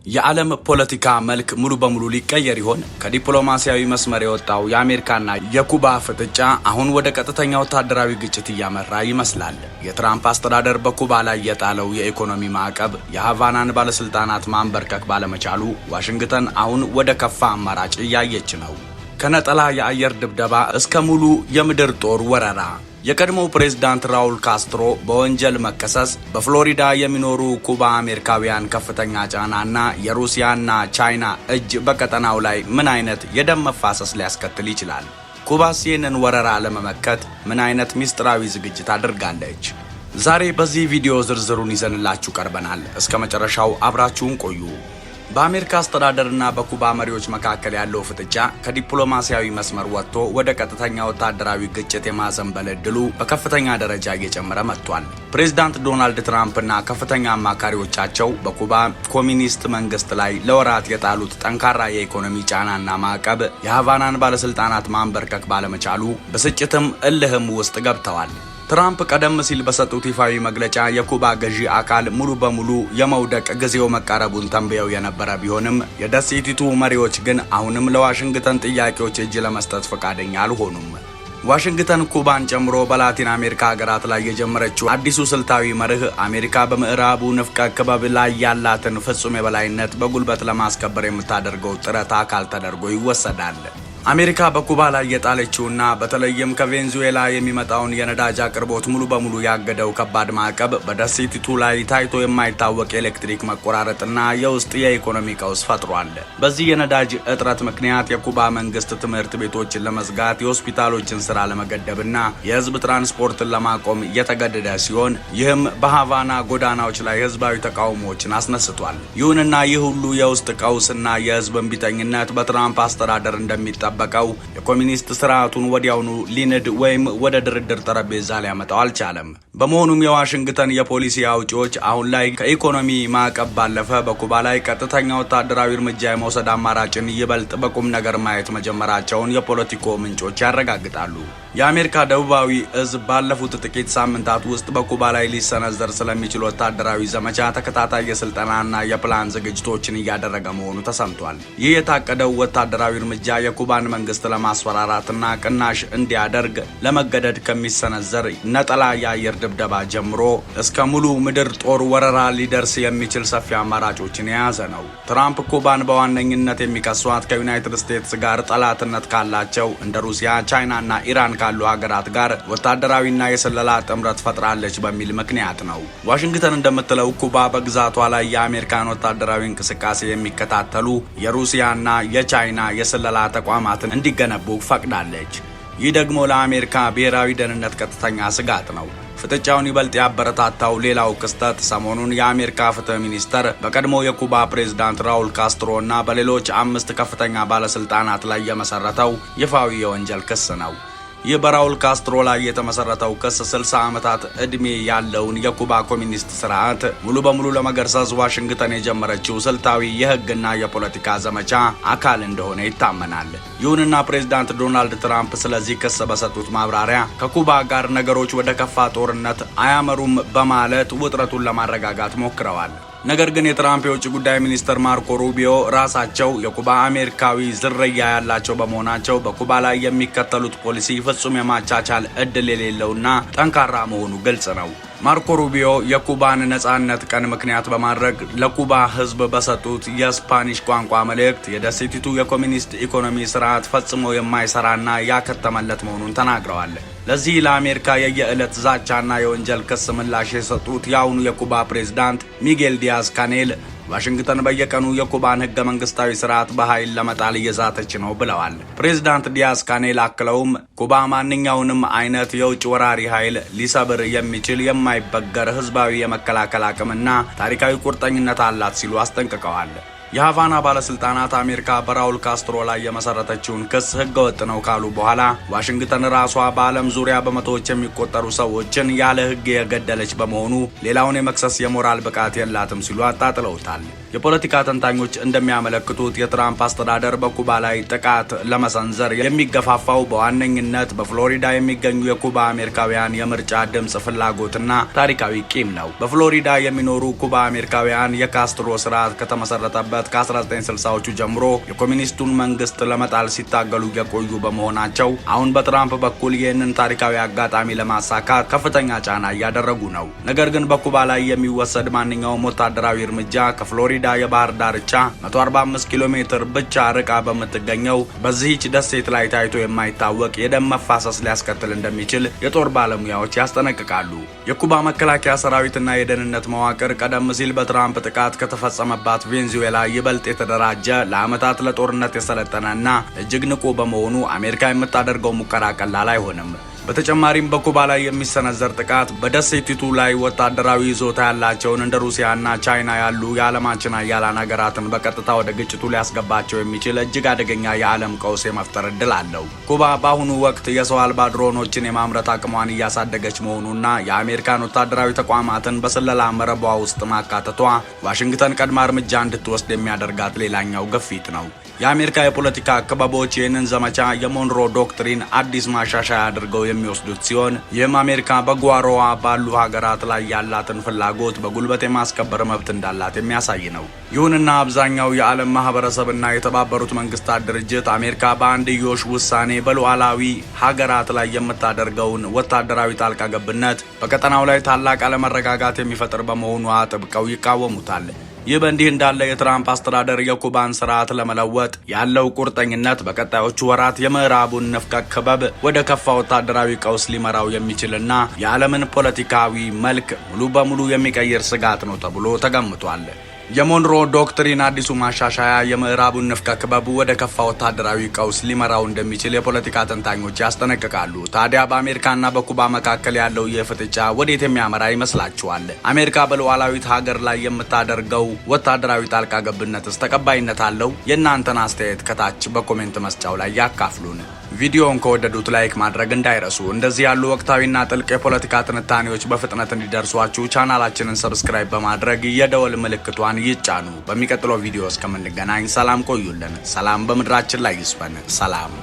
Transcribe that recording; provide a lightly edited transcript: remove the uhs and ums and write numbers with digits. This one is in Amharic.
የዓለም ፖለቲካ መልክ ሙሉ በሙሉ ሊቀየር ይሆን? ከዲፕሎማሲያዊ መስመር የወጣው የአሜሪካና የኩባ ፍጥጫ አሁን ወደ ቀጥተኛ ወታደራዊ ግጭት እያመራ ይመስላል። የትራምፕ አስተዳደር በኩባ ላይ የጣለው የኢኮኖሚ ማዕቀብ የሃቫናን ባለስልጣናት ማንበርከክ ባለመቻሉ ዋሽንግተን አሁን ወደ ከፋ አማራጭ እያየች ነው። ከነጠላ የአየር ድብደባ እስከ ሙሉ የምድር ጦር ወረራ። የቀድሞው ፕሬዝዳንት ራውል ካስትሮ በወንጀል መከሰስ በፍሎሪዳ የሚኖሩ ኩባ አሜሪካውያን ከፍተኛ ጫናና የሩሲያና ቻይና እጅ በቀጠናው ላይ ምን አይነት የደም መፋሰስ ሊያስከትል ይችላል? ኩባስ ይህንን ወረራ ለመመከት ምን አይነት ሚስጥራዊ ዝግጅት አድርጋለች? ዛሬ በዚህ ቪዲዮ ዝርዝሩን ይዘንላችሁ ቀርበናል። እስከ መጨረሻው አብራችሁን ቆዩ። በአሜሪካ አስተዳደርና በኩባ መሪዎች መካከል ያለው ፍጥጫ ከዲፕሎማሲያዊ መስመር ወጥቶ ወደ ቀጥተኛ ወታደራዊ ግጭት የማዘንበል ዕድሉ በከፍተኛ ደረጃ እየጨመረ መጥቷል። ፕሬዝዳንት ዶናልድ ትራምፕና ከፍተኛ አማካሪዎቻቸው በኩባ ኮሚኒስት መንግስት ላይ ለወራት የጣሉት ጠንካራ የኢኮኖሚ ጫናና ማዕቀብ የሃቫናን ባለስልጣናት ማንበርከክ ባለመቻሉ ብስጭትም እልህም ውስጥ ገብተዋል። ትራምፕ ቀደም ሲል በሰጡት ይፋዊ መግለጫ የኩባ ገዢ አካል ሙሉ በሙሉ የመውደቅ ጊዜው መቃረቡን ተንብየው የነበረ ቢሆንም የደሴቲቱ መሪዎች ግን አሁንም ለዋሽንግተን ጥያቄዎች እጅ ለመስጠት ፈቃደኛ አልሆኑም። ዋሽንግተን ኩባን ጨምሮ በላቲን አሜሪካ ሀገራት ላይ የጀመረችው አዲሱ ስልታዊ መርህ አሜሪካ በምዕራቡ ንፍቀ ክበብ ላይ ያላትን ፍጹም የበላይነት በጉልበት ለማስከበር የምታደርገው ጥረት አካል ተደርጎ ይወሰዳል። አሜሪካ በኩባ ላይ የጣለችውና በተለይም ከቬንዙዌላ የሚመጣውን የነዳጅ አቅርቦት ሙሉ በሙሉ ያገደው ከባድ ማዕቀብ በደሴቲቱ ላይ ታይቶ የማይታወቅ የኤሌክትሪክ መቆራረጥና የውስጥ የኢኮኖሚ ቀውስ ፈጥሯል። በዚህ የነዳጅ እጥረት ምክንያት የኩባ መንግስት ትምህርት ቤቶችን ለመዝጋት፣ የሆስፒታሎችን ስራ ለመገደብና የህዝብ ትራንስፖርትን ለማቆም የተገደደ ሲሆን ይህም በሃቫና ጎዳናዎች ላይ ህዝባዊ ተቃውሞዎችን አስነስቷል። ይሁንና ይህ ሁሉ የውስጥ ቀውስና የህዝብ እምቢተኝነት በትራምፕ አስተዳደር እንደሚጠበቅ በቀው የኮሚኒስት ስርዓቱን ወዲያውኑ ሊንድ ወይም ወደ ድርድር ጠረጴዛ ሊያመጣው አልቻለም። በመሆኑም የዋሽንግተን የፖሊሲ አውጪዎች አሁን ላይ ከኢኮኖሚ ማዕቀብ ባለፈ በኩባ ላይ ቀጥተኛ ወታደራዊ እርምጃ የመውሰድ አማራጭን ይበልጥ በቁም ነገር ማየት መጀመራቸውን የፖለቲኮ ምንጮች ያረጋግጣሉ። የአሜሪካ ደቡባዊ እዝ ባለፉት ጥቂት ሳምንታት ውስጥ በኩባ ላይ ሊሰነዘር ስለሚችል ወታደራዊ ዘመቻ ተከታታይ የስልጠናና የፕላን ዝግጅቶችን እያደረገ መሆኑ ተሰምቷል። ይህ የታቀደው ወታደራዊ እርምጃ የኩባን መንግስት ለማስፈራራትና ቅናሽ እንዲያደርግ ለመገደድ ከሚሰነዘር ነጠላ የአየር ድብደባ ጀምሮ እስከ ሙሉ ምድር ጦር ወረራ ሊደርስ የሚችል ሰፊ አማራጮችን የያዘ ነው። ትራምፕ ኩባን በዋነኝነት የሚከሷት ከዩናይትድ ስቴትስ ጋር ጠላትነት ካላቸው እንደ ሩሲያ፣ ቻይናና ኢራን ካሉ ሀገራት ጋር ወታደራዊና የስለላ ጥምረት ፈጥራለች በሚል ምክንያት ነው። ዋሽንግተን እንደምትለው ኩባ በግዛቷ ላይ የአሜሪካን ወታደራዊ እንቅስቃሴ የሚከታተሉ የሩሲያና የቻይና የስለላ ተቋማትን እንዲገነቡ ፈቅዳለች። ይህ ደግሞ ለአሜሪካ ብሔራዊ ደህንነት ቀጥተኛ ስጋት ነው። ፍጥጫውን ይበልጥ ያበረታታው ሌላው ክስተት ሰሞኑን የአሜሪካ ፍትህ ሚኒስተር በቀድሞ የኩባ ፕሬዝዳንት ራውል ካስትሮ እና በሌሎች 5 ከፍተኛ ባለስልጣናት ላይ የመሰረተው ይፋዊ የወንጀል ክስ ነው። ይህ በራውል ካስትሮ ላይ የተመሰረተው ክስ 60 ዓመታት ዕድሜ ያለውን የኩባ ኮሚኒስት ስርዓት ሙሉ በሙሉ ለመገርሰስ ዋሽንግተን የጀመረችው ስልታዊ የህግና የፖለቲካ ዘመቻ አካል እንደሆነ ይታመናል። ይሁንና ፕሬዝዳንት ዶናልድ ትራምፕ ስለዚህ ክስ በሰጡት ማብራሪያ ከኩባ ጋር ነገሮች ወደ ከፋ ጦርነት አያመሩም በማለት ውጥረቱን ለማረጋጋት ሞክረዋል። ነገር ግን የትራምፕ የውጭ ጉዳይ ሚኒስትር ማርኮ ሩቢዮ ራሳቸው የኩባ አሜሪካዊ ዝርያ ያላቸው በመሆናቸው በኩባ ላይ የሚከተሉት ፖሊሲ ፍጹም የማቻቻል እድል የሌለውና ጠንካራ መሆኑ ግልጽ ነው። ማርኮ ሩቢዮ የኩባን ነጻነት ቀን ምክንያት በማድረግ ለኩባ ህዝብ በሰጡት የስፓኒሽ ቋንቋ መልእክት የደሴቲቱ የኮሚኒስት ኢኮኖሚ ስርዓት ፈጽሞ የማይሰራና ያከተመለት መሆኑን ተናግረዋል። ለዚህ ለአሜሪካ የየዕለት ዛቻና የወንጀል ክስ ምላሽ የሰጡት የአሁኑ የኩባ ፕሬዝዳንት ሚጌል ዲያዝ ካኔል ዋሽንግተን በየቀኑ የኩባን ህገ መንግስታዊ ስርዓት በኃይል ለመጣል እየዛተች ነው ብለዋል። ፕሬዝዳንት ዲያዝ ካኔል አክለውም ኩባ ማንኛውንም አይነት የውጭ ወራሪ ኃይል ሊሰብር የሚችል የማይበገር ህዝባዊ የመከላከል አቅምና ታሪካዊ ቁርጠኝነት አላት ሲሉ አስጠንቅቀዋል። የሃቫና ባለስልጣናት አሜሪካ በራውል ካስትሮ ላይ የመሰረተችውን ክስ ህገወጥ ነው ካሉ በኋላ ዋሽንግተን ራሷ በዓለም ዙሪያ በመቶዎች የሚቆጠሩ ሰዎችን ያለ ህግ የገደለች በመሆኑ ሌላውን የመክሰስ የሞራል ብቃት የላትም ሲሉ አጣጥለውታል። የፖለቲካ ተንታኞች እንደሚያመለክቱት የትራምፕ አስተዳደር በኩባ ላይ ጥቃት ለመሰንዘር የሚገፋፋው በዋነኝነት በፍሎሪዳ የሚገኙ የኩባ አሜሪካውያን የምርጫ ድምፅ ፍላጎትና ታሪካዊ ቂም ነው። በፍሎሪዳ የሚኖሩ ኩባ አሜሪካውያን የካስትሮ ስርዓት ከተመሰረተበት ከ1960ዎቹ ጀምሮ የኮሚኒስቱን መንግስት ለመጣል ሲታገሉ የቆዩ በመሆናቸው አሁን በትራምፕ በኩል ይህንን ታሪካዊ አጋጣሚ ለማሳካት ከፍተኛ ጫና እያደረጉ ነው። ነገር ግን በኩባ ላይ የሚወሰድ ማንኛውም ወታደራዊ እርምጃ ከፍሎሪዳ የባህር ዳርቻ 145 ኪሎ ሜትር ብቻ ርቃ በምትገኘው በዚህች ደሴት ላይ ታይቶ የማይታወቅ የደም መፋሰስ ሊያስከትል እንደሚችል የጦር ባለሙያዎች ያስጠነቅቃሉ። የኩባ መከላከያ ሰራዊትና የደህንነት መዋቅር ቀደም ሲል በትራምፕ ጥቃት ከተፈጸመባት ቬንዙዌላ ይበልጥ የተደራጀ ለዓመታት ለጦርነት የሰለጠነና እጅግ ንቁ በመሆኑ አሜሪካ የምታደርገው ሙከራ ቀላል አይሆንም። በተጨማሪም በኩባ ላይ የሚሰነዘር ጥቃት በደሴቲቱ ላይ ወታደራዊ ይዞታ ያላቸውን እንደ ሩሲያና ቻይና ያሉ የዓለማችን ሀያላን ሀገራትን በቀጥታ ወደ ግጭቱ ሊያስገባቸው የሚችል እጅግ አደገኛ የዓለም ቀውስ የመፍጠር እድል አለው። ኩባ በአሁኑ ወቅት የሰው አልባ ድሮኖችን የማምረት አቅሟን እያሳደገች መሆኑና የአሜሪካን ወታደራዊ ተቋማትን በስለላ መረቧ ውስጥ ማካተቷ ዋሽንግተን ቀድማ እርምጃ እንድትወስድ የሚያደርጋት ሌላኛው ግፊት ነው። የአሜሪካ የፖለቲካ ክበቦች ይህንን ዘመቻ የሞንሮ ዶክትሪን አዲስ ማሻሻያ አድርገው የሚወስዱት ሲሆን ይህም አሜሪካ በጓሮዋ ባሉ ሀገራት ላይ ያላትን ፍላጎት በጉልበት የማስከበር መብት እንዳላት የሚያሳይ ነው። ይሁንና አብዛኛው የዓለም ማህበረሰብና የተባበሩት መንግስታት ድርጅት አሜሪካ በአንድዮሽ ውሳኔ በሉዓላዊ ሀገራት ላይ የምታደርገውን ወታደራዊ ጣልቃ ገብነት በቀጠናው ላይ ታላቅ አለመረጋጋት የሚፈጥር በመሆኑ አጥብቀው ይቃወሙታል። ይህ በእንዲህ እንዳለ የትራምፕ አስተዳደር የኩባን ስርዓት ለመለወጥ ያለው ቁርጠኝነት በቀጣዮቹ ወራት የምዕራቡን ንፍቀ ክበብ ወደ ከፋ ወታደራዊ ቀውስ ሊመራው የሚችልና የዓለምን ፖለቲካዊ መልክ ሙሉ በሙሉ የሚቀይር ስጋት ነው ተብሎ ተገምቷል። የሞንሮ ዶክትሪን አዲሱ ማሻሻያ የምዕራቡን ንፍቀ ክበብ ወደ ከፋ ወታደራዊ ቀውስ ሊመራው እንደሚችል የፖለቲካ ተንታኞች ያስጠነቅቃሉ። ታዲያ በአሜሪካና በኩባ መካከል ያለው ይህ ፍጥጫ ወዴት የሚያመራ ይመስላችኋል? አሜሪካ በሉዓላዊት ሀገር ላይ የምታደርገው ወታደራዊ ጣልቃ ገብነትስ ተቀባይነት አለው? የእናንተን አስተያየት ከታች በኮሜንት መስጫው ላይ ያካፍሉን። ቪዲዮውን ከወደዱት ላይክ ማድረግ እንዳይረሱ። እንደዚህ ያሉ ወቅታዊና ጥልቅ የፖለቲካ ትንታኔዎች በፍጥነት እንዲደርሷችሁ ቻናላችንን ሰብስክራይብ በማድረግ የደወል ምልክቷን ይጫኑ። በሚቀጥለው ቪዲዮ እስከምንገናኝ ሰላም ቆዩልን። ሰላም በምድራችን ላይ ይስፈን። ሰላም